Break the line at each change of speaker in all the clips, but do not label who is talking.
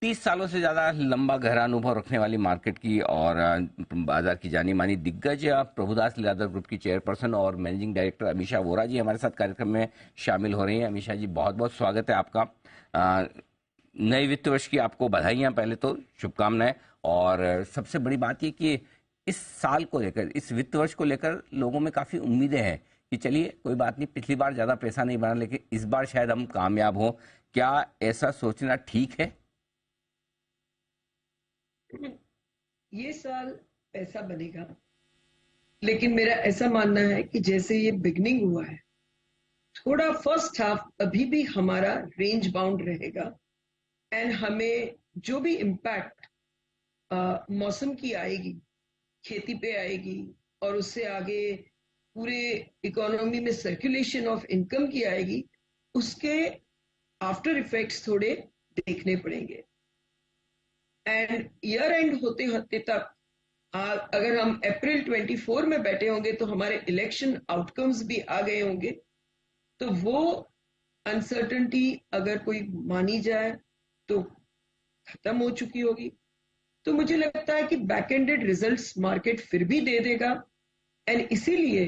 30 सालों से ज्यादा लंबा गहरा अनुभव रखने वाली मार्केट की और बाजार की जानी मानी दिग्गज प्रभुदास लीलाधर ग्रुप की चेयरपर्सन और मैनेजिंग डायरेक्टर अमीषा वोरा जी हमारे साथ कार्यक्रम में शामिल हो रही हैं। अमीषा जी, बहुत बहुत स्वागत है आपका। अ, नए वित्त वर्ष की आपको बधाइयां, पहले तो शुभकामनाएं। और सबसे बड़ी बात ये कि इस साल को लेकर, इस वित्त वर्ष को लेकर लोगों में काफी उम्मीदें हैं कि चलिए कोई बात नहीं, पिछली बार ज्यादा पैसा नहीं बना लेकिन इस बार शायद हम कामयाब हों। क्या ऐसा सोचना ठीक है?
ये साल पैसा बनेगा, लेकिन मेरा ऐसा मानना है कि जैसे ये बिगनिंग हुआ है, थोड़ा फर्स्ट हाफ अभी भी हमारा रेंज बाउंड रहेगा। एंड हमें जो भी इम्पैक्ट मौसम की आएगी, खेती पे आएगी, और उससे आगे पूरे इकोनॉमी में सर्कुलेशन ऑफ इनकम की आएगी, उसके आफ्टर इफेक्ट्स थोड़े देखने पड़ेंगे। एंड ईयर एंड होते होते तक अगर हम अप्रैल 24 में बैठे होंगे तो हमारे इलेक्शन आउटकम्स भी आ गए होंगे, तो वो अनसर्टनिटी अगर कोई मानी जाए तो खत्म हो चुकी होगी। तो मुझे लगता है कि बैक एंडेड रिजल्ट्स मार्केट फिर भी दे देगा। एंड इसीलिए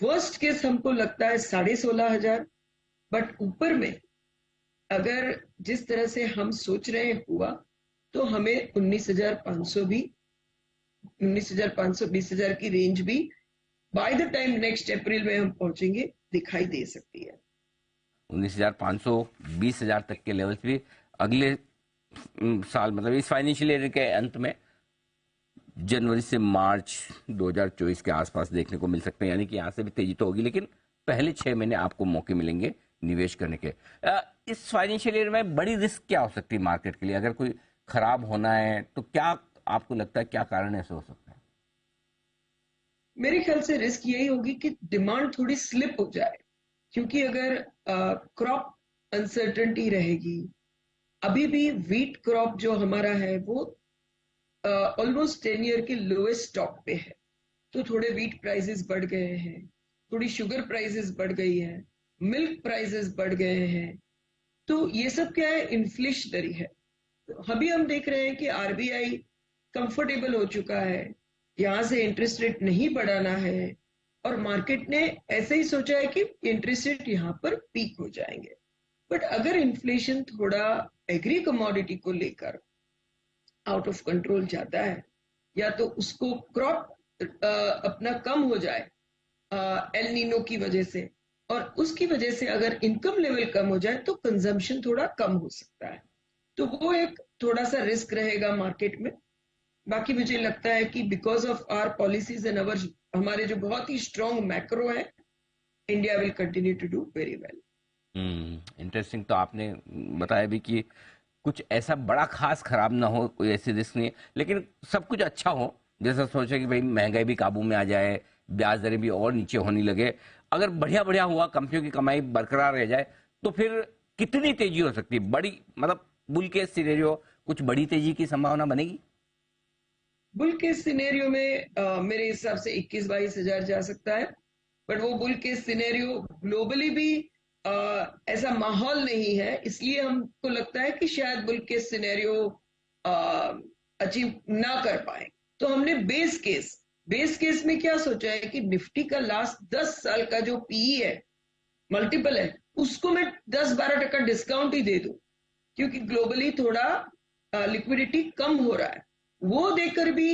वर्स्ट केस हमको लगता है 16,500, बट ऊपर में अगर जिस तरह से हम सोच रहे हुआ तो हमें 19,500 भी, 19,500 20,000 की रेंज भी बाय द टाइम नेक्स्ट अप्रैल में हम पहुंचेंगे दिखाई दे सकती है।
19,500 20,000 तक के लेवल्स भी अगले साल, मतलब इस फाइनेंशियल ईयर के अंत में जनवरी से मार्च 2024 के आसपास देखने को मिल सकते हैं। यानी कि यहाँ से भी तेजी तो होगी, लेकिन पहले 6 महीने आपको मौके मिलेंगे निवेश करने के। इस फाइनेंशियल ईयर में बड़ी रिस्क क्या हो सकती है मार्केट के लिए? अगर कोई खराब होना है तो क्या आपको लगता है, क्या कारण ऐसे हो सकता है?
मेरे ख्याल से रिस्क यही होगी कि डिमांड थोड़ी स्लिप हो जाए, क्योंकि अगर क्रॉप अनसर्टेनिटी रहेगी, अभी भी व्हीट क्रॉप जो हमारा है वो ऑलमोस्ट 10 ईयर के लोएस्ट टॉप पे है, तो थोड़े व्हीट प्राइसेस बढ़ गए हैं, थोड़ी शुगर प्राइसेस बढ़ गई है, मिल्क प्राइसेस बढ़ गए हैं। तो ये सब क्या है, इन्फ्लेशनरी है। अभी हम देख रहे हैं कि आरबीआई कंफर्टेबल हो चुका है, यहां से इंटरेस्ट रेट नहीं बढ़ाना है, और मार्केट ने ऐसे ही सोचा है कि इंटरेस्ट रेट यहां पर पीक हो जाएंगे। बट अगर इन्फ्लेशन थोड़ा एग्री कमोडिटी को लेकर आउट ऑफ कंट्रोल जाता है, या तो उसको क्रॉप अपना कम हो जाए एल नीनो की वजह से, और उसकी वजह से अगर इनकम लेवल कम हो जाए तो कंजम्पशन थोड़ा कम हो सकता है। तो वो एक थोड़ा सा रिस्क रहेगा मार्केट में। बाकी मुझे लगता है कि because of our policies and our, हमारे जो बहुत ही स्ट्रॉन्ग मैक्रो है, India will continue to do very well.
Interesting. तो आपने बताया भी कि कुछ ऐसा बड़ा खास खराब ना हो, कोई ऐसी रिस्क नहीं है, लेकिन सब कुछ अच्छा हो। जैसा सोचे कि भाई महंगाई भी काबू में आ जाए, ब्याज दरें भी और नीचे होने लगे, अगर बढ़िया बढ़िया हुआ, कंपनियों की कमाई बरकरार रह जाए, तो फिर कितनी तेजी हो सकती है? बड़ी, मतलब बुल केस सिनेरियो, कुछ बड़ी तेजी की संभावना बनेगी?
बुल के सिनेरियो में मेरे हिसाब से 21-22 हजार जा सकता है, बट वो बुल के सिनेरियो ग्लोबली भी ऐसा माहौल नहीं है, इसलिए हमको लगता है कि शायद बुल के सिनेरियो अचीव ना कर पाए। तो हमने बेस केस में क्या सोचा है कि निफ्टी का लास्ट 10 साल का जो पीई है, मल्टीपल है, उसको मैं 10-12% डिस्काउंट ही दे दूं, क्योंकि ग्लोबली थोड़ा लिक्विडिटी कम हो रहा है। वो देकर भी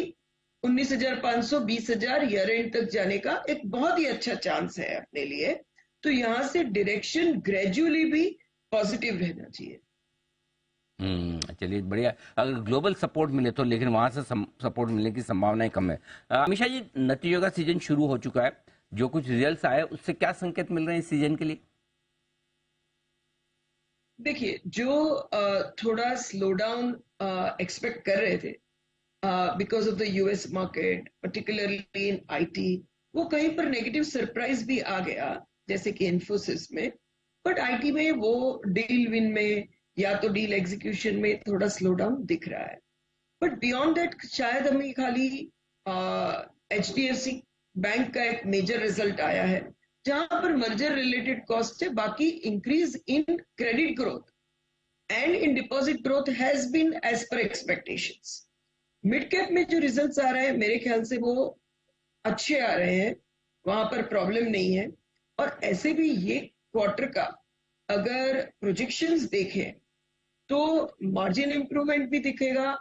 19,500 20,000 ईयर एंड तक जाने का एक बहुत ही अच्छा चांस है अपने लिए। तो यहां से डायरेक्शन ग्रेजुअली भी पॉजिटिव रहना चाहिए।
चलिए बढ़िया। अगर ग्लोबल सपोर्ट मिले तो, लेकिन वहां से सपोर्ट मिलने की संभावनाएं कम है। अमीषा जी, नतीजों का सीजन शुरू हो चुका है, जो कुछ रिजल्ट्स आए उससे क्या संकेत मिल रहे हैं इस सीजन के लिए?
देखिए, जो थोड़ा स्लो डाउन एक्सपेक्ट कर रहे थे because of the US market, particularly in IT, वो कहीं पर नेगेटिव सरप्राइज भी आ गया, जैसे कि इन्फोसिस में। बट आईटी में वो डील विन में या तो डील एग्जीक्यूशन में थोड़ा स्लो डाउन दिख रहा है। बट बियॉन्ड दैट शायद हमें खाली एचडीएफसी बैंक का एक मेजर रिजल्ट आया है, जहां पर मर्जर रिलेटेड कॉस्ट है, बाकी increase in credit growth and in deposit growth has been as per expectations. Mid cap में जो रिजल्ट्स आ रहे हैं मेरे ख्याल से वो अच्छे आ रहे हैं, वहां पर प्रॉब्लम नहीं है। और ऐसे भी ये क्वार्टर का अगर प्रोजेक्शंस देखें तो मार्जिन इंप्रूवमेंट भी दिखेगा।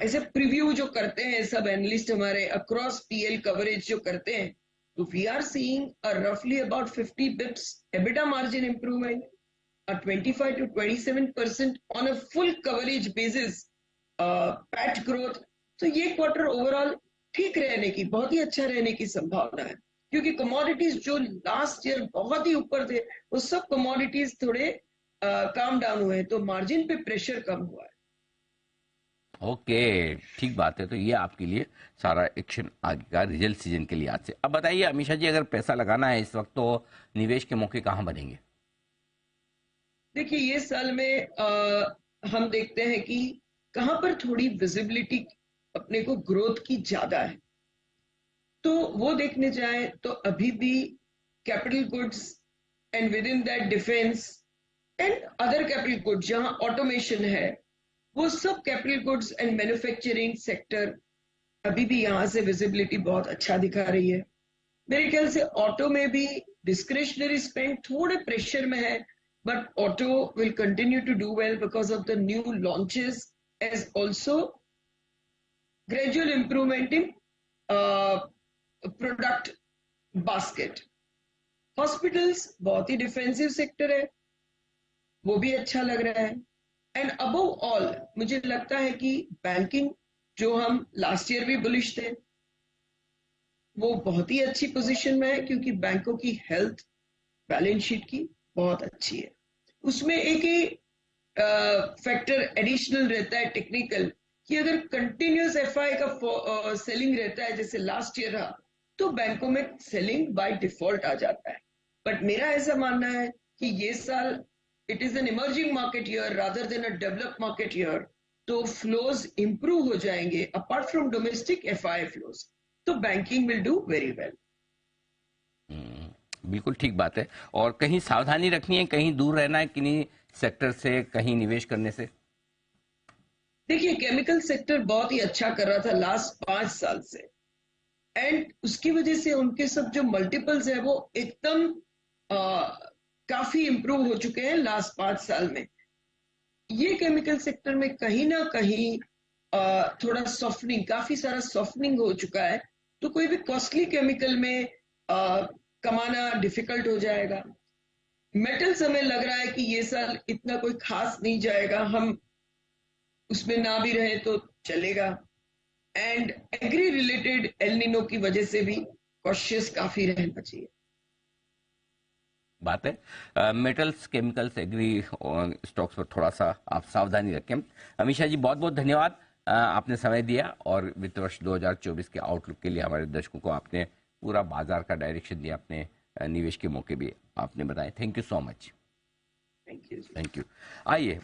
ऐसे प्रीव्यू जो करते हैं सब एनालिस्ट हमारे अक्रॉस पीएल कवरेज जो करते हैं, तो वी आर सीइंग रफली about 50 Bips EBITDA margin improvement, 25 to 27% on a full coverage basis PAT growth. तो ये क्वार्टर ओवरऑल ठीक रहने की, बहुत ही अच्छा रहने की संभावना है, क्योंकि कमोडिटीज जो लास्ट ईयर बहुत ही ऊपर थे वो सब कमोडिटीज थोड़े काम डाउन हुए हैं, तो मार्जिन पे प्रेशर कम हुआ है।
ओके, ठीक बात है। तो ये आपके लिए सारा एक्शन आगे का रिजल्ट सीजन के लिए आज से। अब बताइए अमीषा जी, अगर पैसा लगाना है इस वक्त तो निवेश के मौके कहाँ बनेंगे?
देखिए ये साल में हम देखते हैं कि कहां पर थोड़ी विजिबिलिटी अपने को ग्रोथ की ज्यादा है, तो वो देखने जाए तो अभी भी capital goods and with in that defence and other capital goods जहां ऑटोमेशन है, वो सब capital goods and manufacturing sector अभी भी यहां से विजिबिलिटी बहुत अच्छा दिखा रही है। मेरे ख्याल से ऑटो में भी डिस्क्रिशनरी स्पेंड थोड़े प्रेशर में है, but auto will continue to do well because of the new launches as also gradual improvement in product basket। Hospitals बहुत ही डिफेंसिव सेक्टर है, वो भी अच्छा लग रहा है। एंड अबव ऑल मुझे लगता है कि बैंकिंग, जो हम लास्ट ईयर भी बुलिश थे, वो बहुत ही अच्छी पोजीशन में है, क्योंकि बैंकों की हेल्थ बैलेंस शीट की बहुत अच्छी है। उसमें एक ही फैक्टर एडिशनल रहता है टेक्निकल, कि अगर कंटिन्यूस एफआई का सेलिंग रहता है जैसे लास्ट ईयर रहा, तो बैंकों में सेलिंग बाय डिफॉल्ट आ जाता है। बट मेरा ऐसा मानना है कि ये साल it is an emerging market year rather than a develop market year, तो फ्लोज इंप्रूव हो जाएंगे apart from domestic FI flows, तो banking will do very well.
बिल्कुल ठीक बात है। और कहीं सावधानी रखनी है, कहीं दूर रहना है किन्हीं सेक्टर से, कहीं निवेश करने से?
देखिए केमिकल सेक्टर बहुत ही अच्छा कर रहा था लास्ट 5 साल से, एंड उसकी वजह से उनके सब जो मल्टीपल्स है वो एकदम काफी इंप्रूव हो चुके हैं लास्ट 5 साल में। ये केमिकल सेक्टर में कहीं ना कहीं थोड़ा सॉफ्टनिंग, काफी सारा सॉफ्टनिंग हो चुका है, तो कोई भी कॉस्टली केमिकल में कमाना डिफिकल्ट हो जाएगा। मेटल्स हमें लग रहा है कि ये साल इतना कोई खास नहीं जाएगा, हम उसमें ना भी रहे तो चलेगा। And agree related El Nino की वजह से भी कॉशियस काफी रहना चाहिए।
बात है मेटल्स, केमिकल्स, एग्री स्टॉक्स पर थोड़ा सा आप सावधानी रखें। अमीषा जी बहुत बहुत धन्यवाद, आपने समय दिया और वित्त वर्ष 2024 के आउटलुक के लिए हमारे दर्शकों को आपने पूरा बाजार का डायरेक्शन दिया, अपने निवेश के मौके भी आपने बताए। Thank you so much.
Thank you.
Thank you. आइए